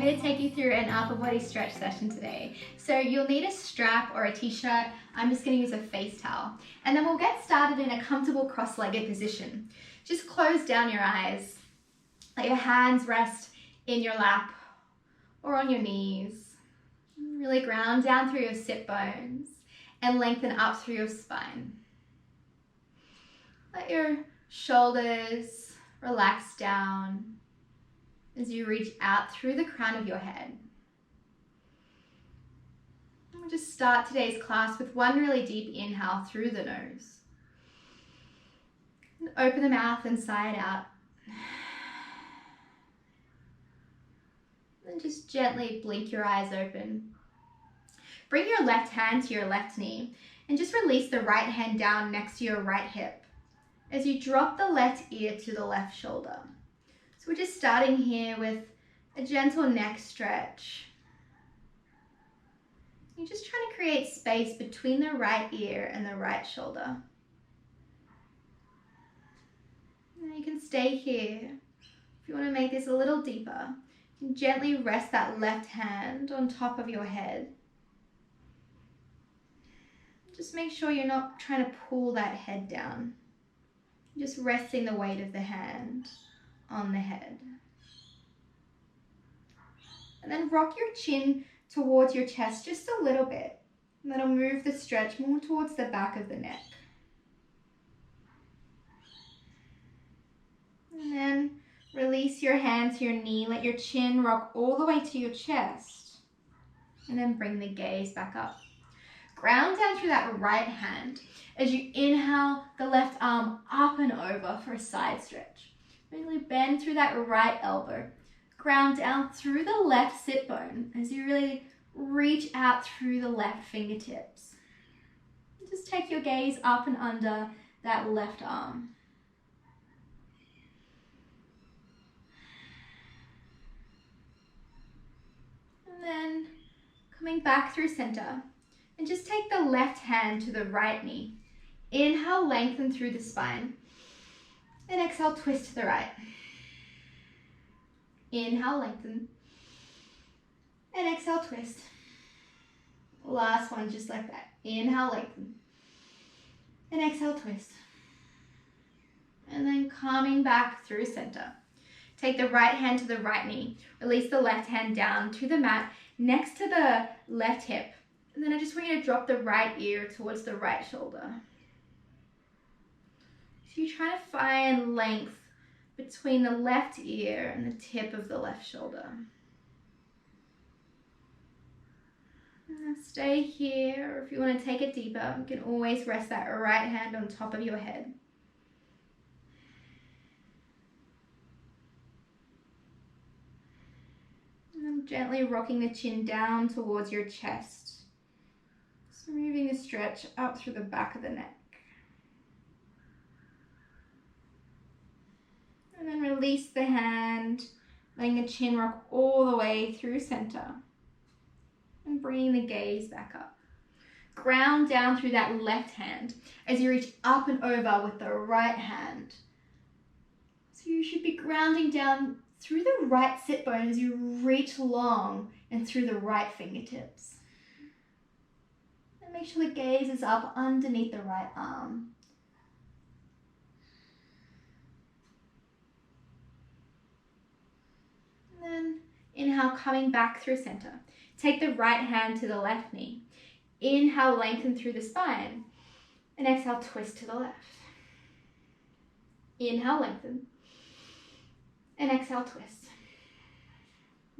I'm going to take you through an upper body stretch session today. So you'll need a strap or a t-shirt. I'm just going to use a face towel. And then we'll get started in a comfortable cross-legged position. Just close down your eyes. Let your hands rest in your lap or on your knees. Really ground down through your sit bones and lengthen up through your spine. Let your shoulders relax down as you reach out through the crown of your head. We'll just start today's class with one really deep inhale through the nose. And open the mouth and sigh it out. And just gently blink your eyes open. Bring your left hand to your left knee and just release the right hand down next to your right hip as you drop the left ear to the left shoulder. So we're just starting here with a gentle neck stretch. You're just trying to create space between the right ear and the right shoulder. Now you can stay here. If you want to make this a little deeper, you can gently rest that left hand on top of your head. Just make sure you're not trying to pull that head down. Just resting the weight of the hand on the head. And then rock your chin towards your chest just a little bit. And that'll move the stretch more towards the back of the neck. And then release your hand to your knee. Let your chin rock all the way to your chest. And then bring the gaze back up. Ground down through that right hand. As you inhale, the left arm up and over for a side stretch. Really bend through that right elbow. Ground down through the left sit bone as you really reach out through the left fingertips. Just take your gaze up and under that left arm. And then coming back through center. And just take the left hand to the right knee. Inhale, lengthen through the spine. And exhale, twist to the right. Inhale, lengthen. And exhale, twist. Last one, just like that. Inhale, lengthen. And exhale, twist. And then coming back through center. Take the right hand to the right knee. Release the left hand down to the mat next to the left hip. And then I just want you to drop the right ear towards the right shoulder. So you're trying to find length between the left ear and the tip of the left shoulder. And now stay here, or if you want to take it deeper, you can always rest that right hand on top of your head. And then gently rocking the chin down towards your chest. Just moving the stretch up through the back of the neck. And then release the hand, letting the chin rock all the way through center. And bringing the gaze back up. Ground down through that left hand as you reach up and over with the right hand. So you should be grounding down through the right sit bone as you reach long and through the right fingertips. And make sure the gaze is up underneath the right arm. And then inhale, coming back through center. Take the right hand to the left knee. Inhale, lengthen through the spine. And exhale, twist to the left. Inhale, lengthen. And exhale, twist.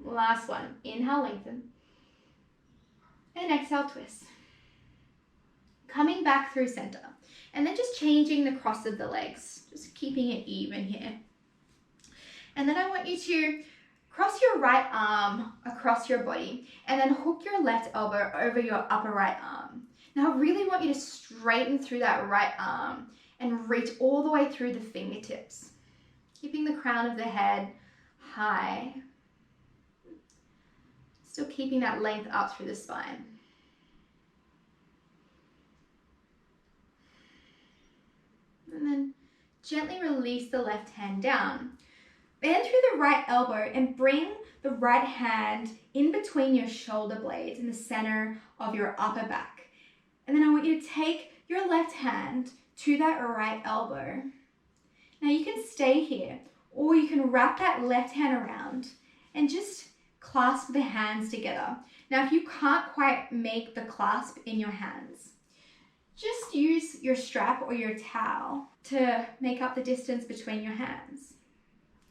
Last one. Inhale, lengthen. And exhale, twist. Coming back through center. And then just changing the cross of the legs. Just keeping it even here. And then I want you to cross your right arm across your body and then hook your left elbow over your upper right arm. Now I really want you to straighten through that right arm and reach all the way through the fingertips, keeping the crown of the head high. Still keeping that length up through the spine. And then gently release the left hand down. Bend through the right elbow and bring the right hand in between your shoulder blades in the center of your upper back. And then I want you to take your left hand to that right elbow. Now you can stay here, or you can wrap that left hand around and just clasp the hands together. Now if you can't quite make the clasp in your hands, just use your strap or your towel to make up the distance between your hands.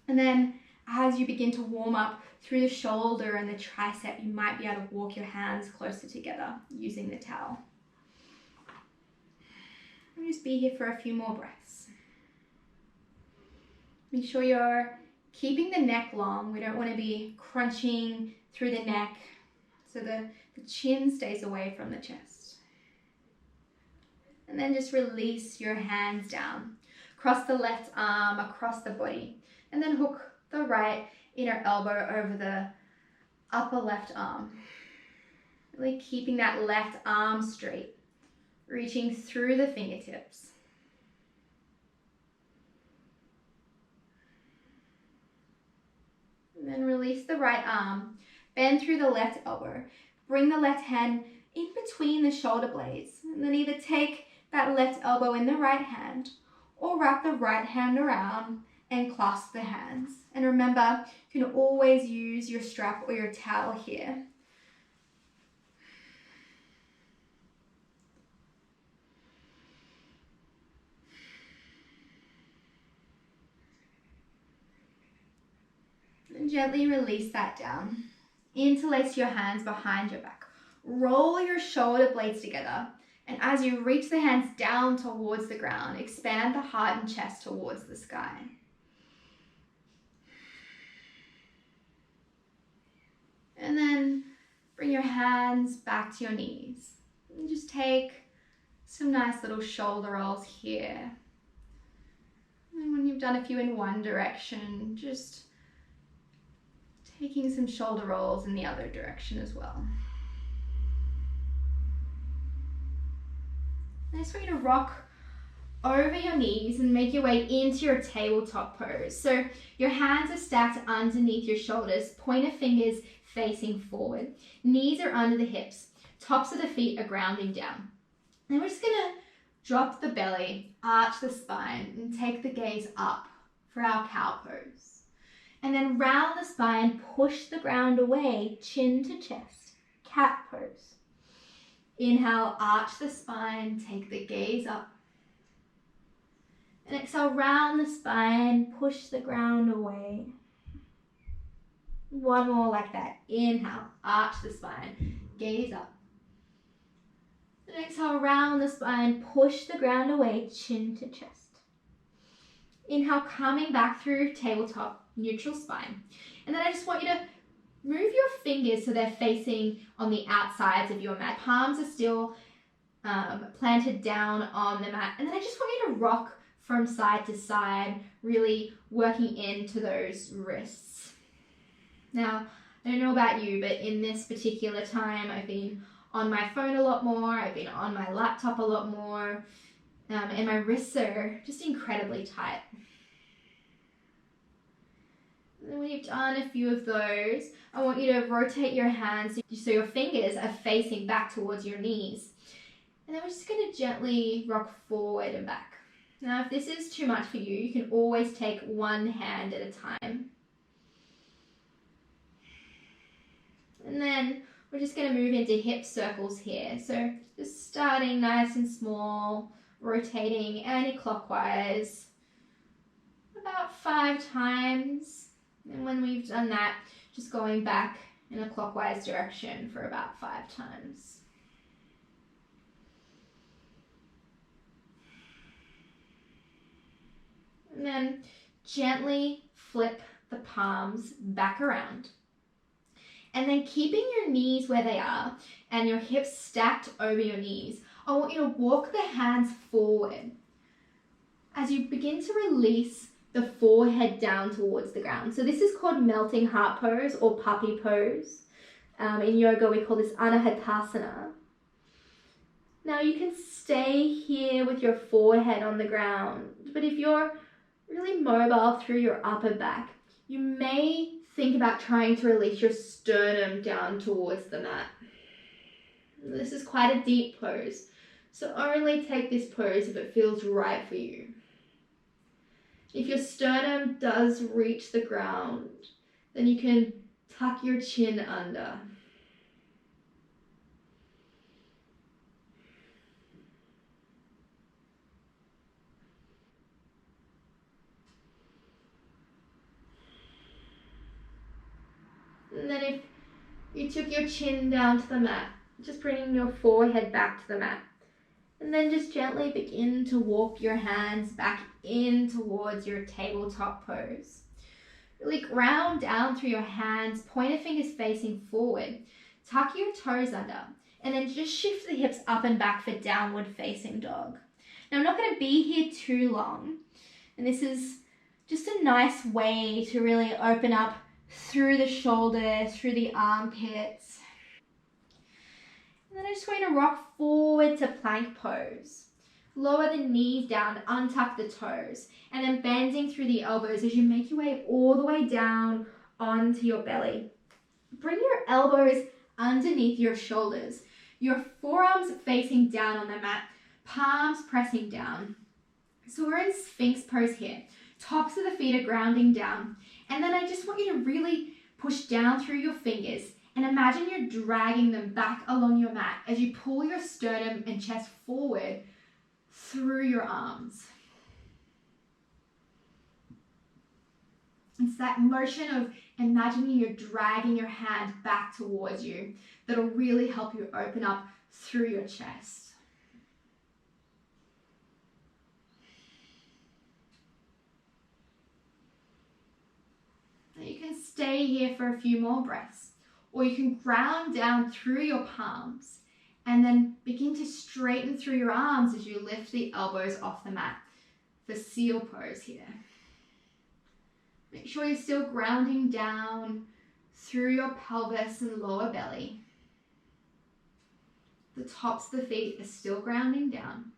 And then as you begin to warm up through the shoulder and the tricep, you might be able to walk your hands closer together using the towel. And just be here for a few more breaths. Make sure you're keeping the neck long. We don't want to be crunching through the neck so the chin stays away from the chest. And then just release your hands down. Cross the left arm across the body. And then hook the right inner elbow over the upper left arm. Really keeping that left arm straight. Reaching through the fingertips. And then release the right arm. Bend through the left elbow. Bring the left hand in between the shoulder blades. And then either take that left elbow in the right hand or wrap the right hand around and clasp the hands. And remember, you can always use your strap or your towel here. And gently release that down. Interlace your hands behind your back. Roll your shoulder blades together. And as you reach the hands down towards the ground, expand the heart and chest towards the sky. And then bring your hands back to your knees. And just take some nice little shoulder rolls here. And when you've done a few in one direction, just taking some shoulder rolls in the other direction as well. I just want you to rock over your knees and make your way into your tabletop pose. So your hands are stacked underneath your shoulders, pointer fingers facing forward. Knees are under the hips. Tops of the feet are grounding down. And we're just gonna drop the belly, arch the spine, and take the gaze up for our cow pose. And then round the spine, push the ground away, chin to chest, cat pose. Inhale, arch the spine, take the gaze up. And exhale, round the spine, push the ground away. One more like that. Inhale, arch the spine, gaze up. And exhale, round the spine, push the ground away, chin to chest. Inhale, coming back through tabletop, neutral spine. And then I just want you to move your fingers so they're facing on the outsides of your mat. Palms are still planted down on the mat. And then I just want you to rock from side to side, really working into those wrists. Now, I don't know about you, but in this particular time, I've been on my phone a lot more, I've been on my laptop a lot more, and my wrists are just incredibly tight. And when you've done a few of those, I want you to rotate your hands so your fingers are facing back towards your knees. And then we're just going to gently rock forward and back. Now, if this is too much for you, you can always take one hand at a time. And then we're just going to move into hip circles here. So just starting nice and small, rotating anti-clockwise about 5 times. And when we've done that, just going back in a clockwise direction for about 5 times. And then gently flip the palms back around. And then keeping your knees where they are and your hips stacked over your knees, I want you to walk the hands forward as you begin to release the forehead down towards the ground. So this is called melting heart pose or puppy pose. In yoga, we call this anahatasana. Now you can stay here with your forehead on the ground, but if you're really mobile through your upper back, You may think about trying to release your sternum down towards the mat. This is quite a deep pose, so only take this pose if it feels right for you. If your sternum does reach the ground, then you can tuck your chin under. And then if you took your chin down to the mat, just bringing your forehead back to the mat. And then just gently begin to walk your hands back in towards your tabletop pose. Really ground down through your hands, pointer fingers facing forward. Tuck your toes under, and then just shift the hips up and back for downward facing dog. Now I'm not going to be here too long, and this is just a nice way to really open up through the shoulders, through the armpits. And then I just want you to rock forward to plank pose. Lower the knees down, untuck the toes, and then bending through the elbows as you make your way all the way down onto your belly. Bring your elbows underneath your shoulders, your forearms facing down on the mat, palms pressing down. So we're in Sphinx pose here. Tops of the feet are grounding down. And then I just want you to really push down through your fingers and imagine you're dragging them back along your mat as you pull your sternum and chest forward through your arms. It's that motion of imagining you're dragging your hand back towards you that'll really help you open up through your chest. Now you can stay here for a few more breaths, or you can ground down through your palms and then begin to straighten through your arms as you lift the elbows off the mat for seal pose here. Make sure you're still grounding down through your pelvis and lower belly. The tops of the feet are still grounding down.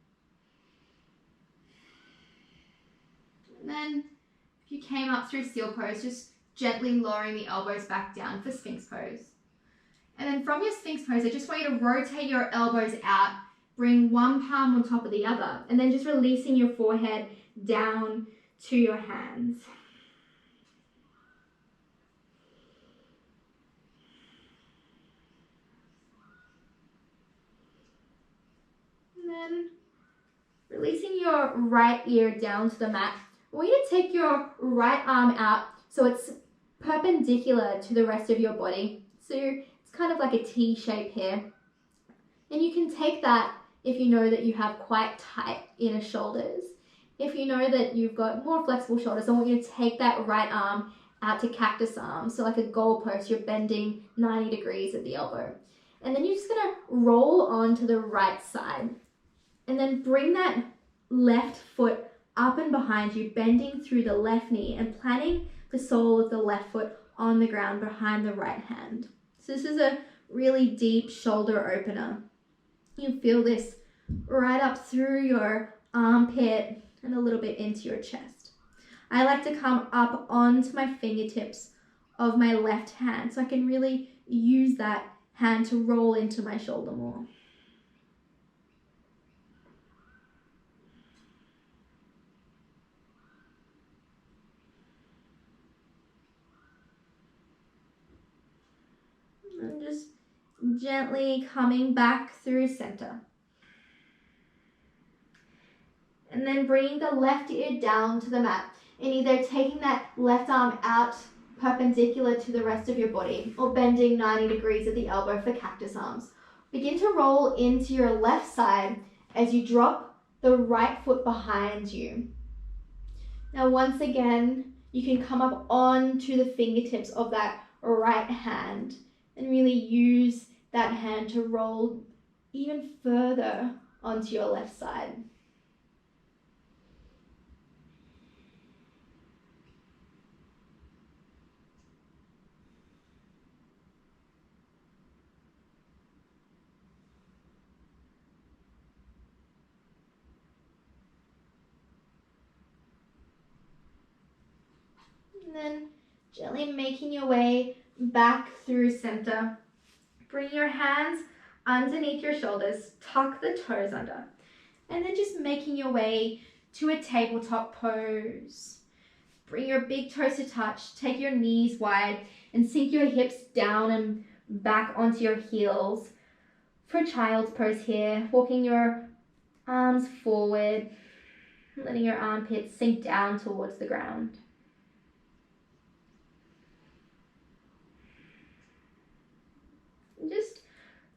And then if you came up through seal pose, just gently lowering the elbows back down for Sphinx pose. And then from your Sphinx pose, I just want you to rotate your elbows out, bring one palm on top of the other, and then just releasing your forehead down to your hands. And then releasing your right ear down to the mat. I want you to take your right arm out so it's perpendicular to the rest of your body. So it's kind of like a T shape here. And you can take that if you know that you have quite tight inner shoulders. If you know that you've got more flexible shoulders, I want you to take that right arm out to cactus arm. So like a goalpost, you're bending 90 degrees at the elbow. And then you're just gonna roll onto the right side. And then bring that left foot up and behind you, bending through the left knee and planting the sole of the left foot on the ground behind the right hand. So this is a really deep shoulder opener. You feel this right up through your armpit and a little bit into your chest. I like to come up onto my fingertips of my left hand so I can really use that hand to roll into my shoulder more. And just gently coming back through center. And then bringing the left ear down to the mat and either taking that left arm out perpendicular to the rest of your body or bending 90 degrees at the elbow for cactus arms. Begin to roll into your left side as you drop the right foot behind you. Now once again, you can come up onto the fingertips of that right hand and really use that hand to roll even further onto your left side. And then Gently making your way back through center. Bring your hands underneath your shoulders, tuck the toes under, and then just making your way to a tabletop pose. Bring your big toes to touch, take your knees wide, and sink your hips down and back onto your heels for child's pose here. Walking your arms forward, letting your armpits sink down towards the ground. Just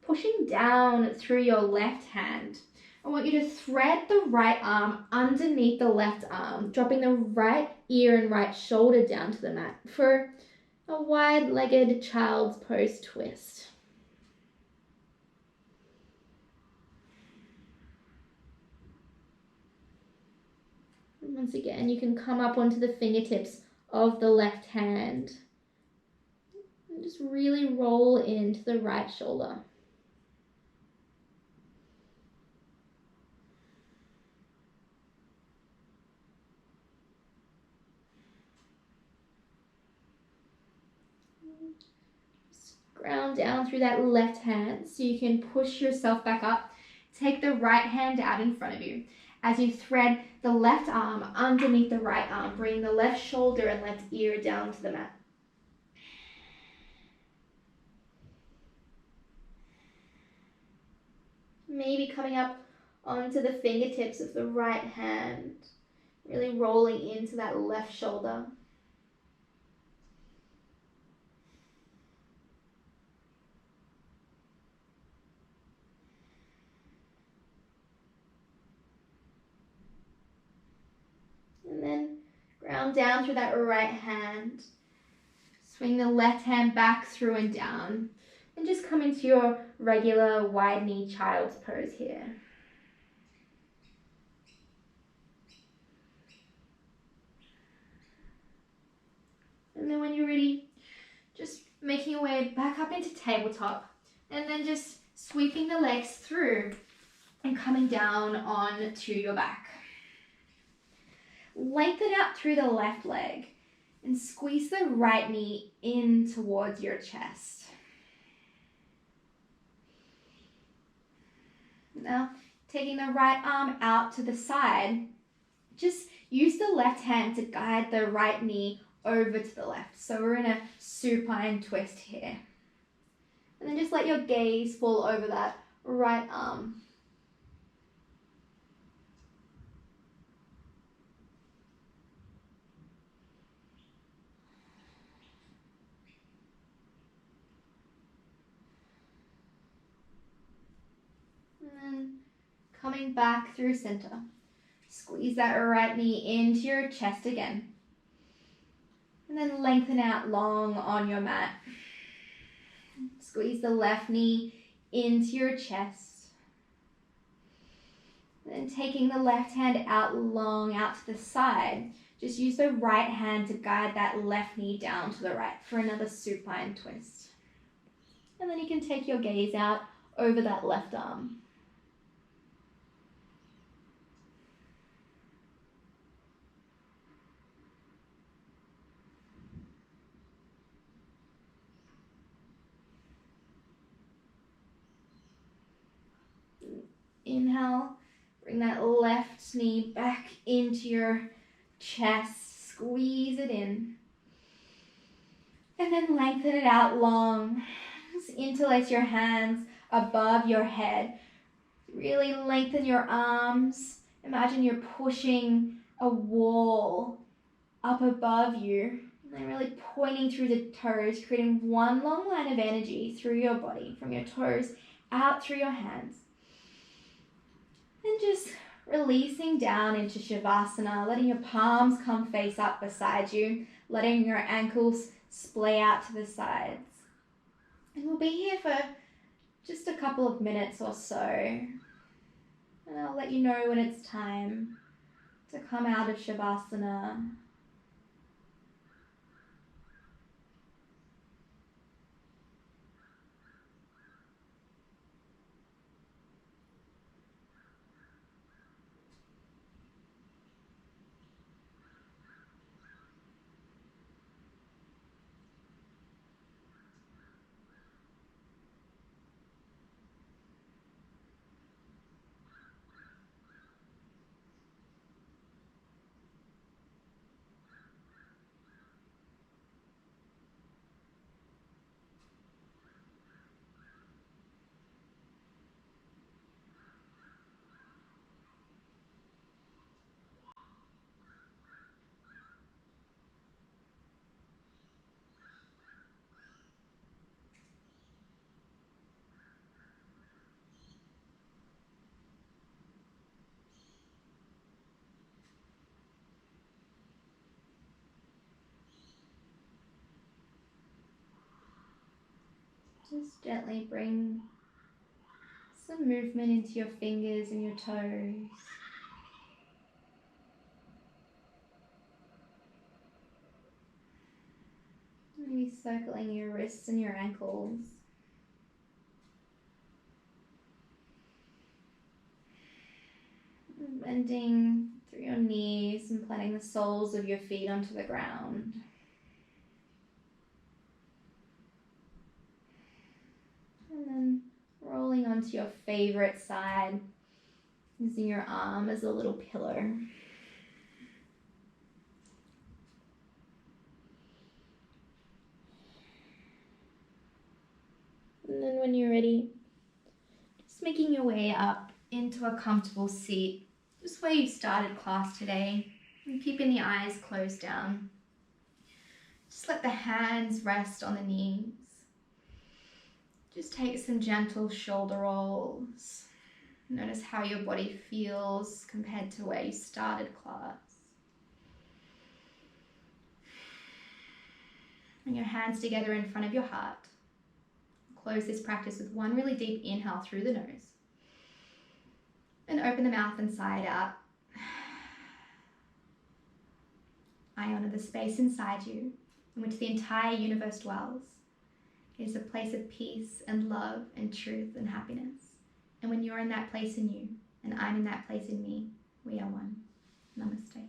pushing down through your left hand. I want you to thread the right arm underneath the left arm, dropping the right ear and right shoulder down to the mat for a wide-legged child's pose twist. And once again, you can come up onto the fingertips of the left hand and just really roll into the right shoulder. Ground down through that left hand so you can push yourself back up. Take the right hand out in front of you. As you thread the left arm underneath the right arm, bring the left shoulder and left ear down to the mat. Maybe coming up onto the fingertips of the right hand, really rolling into that left shoulder. And then ground down through that right hand. Swing the left hand back through and down. And just come into your regular wide knee child's pose here. And then when you're ready, just making your way back up into tabletop. And then just sweeping the legs through and coming down onto your back. Lengthen out through the left leg and squeeze the right knee in towards your chest. Now, taking the right arm out to the side, just use the left hand to guide the right knee over to the left. So we're in a supine twist here. And then just let your gaze fall over that right arm. And then coming back through center. Squeeze that right knee into your chest again. And then lengthen out long on your mat. Squeeze the left knee into your chest. And then taking the left hand out long out to the side. Just use the right hand to guide that left knee down to the right for another supine twist. And then you can take your gaze out over that left arm. Inhale, bring that left knee back into your chest, squeeze it in. And then lengthen it out long. Just interlace your hands above your head. Really lengthen your arms. Imagine you're pushing a wall up above you. And then really pointing through the toes, creating one long line of energy through your body, from your toes out through your hands. And just releasing down into Shavasana, letting your palms come face up beside you, letting your ankles splay out to the sides. And we'll be here for just a couple of minutes or so. And I'll let you know when it's time to come out of Shavasana. Just gently bring some movement into your fingers and your toes. Maybe circling your wrists and your ankles. Bending through your knees and planting the soles of your feet onto the ground. And then rolling onto your favorite side, using your arm as a little pillow. And then when you're ready, just making your way up into a comfortable seat, just where you started class today, and keeping the eyes closed down. Just let the hands rest on the knees. Just take some gentle shoulder rolls. Notice how your body feels compared to where you started class. Bring your hands together in front of your heart. Close this practice with one really deep inhale through the nose. And open the mouth and sigh out. I honor the space inside you in which the entire universe dwells. It is a place of peace and love and truth and happiness. And when you're in that place in you, and I'm in that place in me, we are one. Namaste.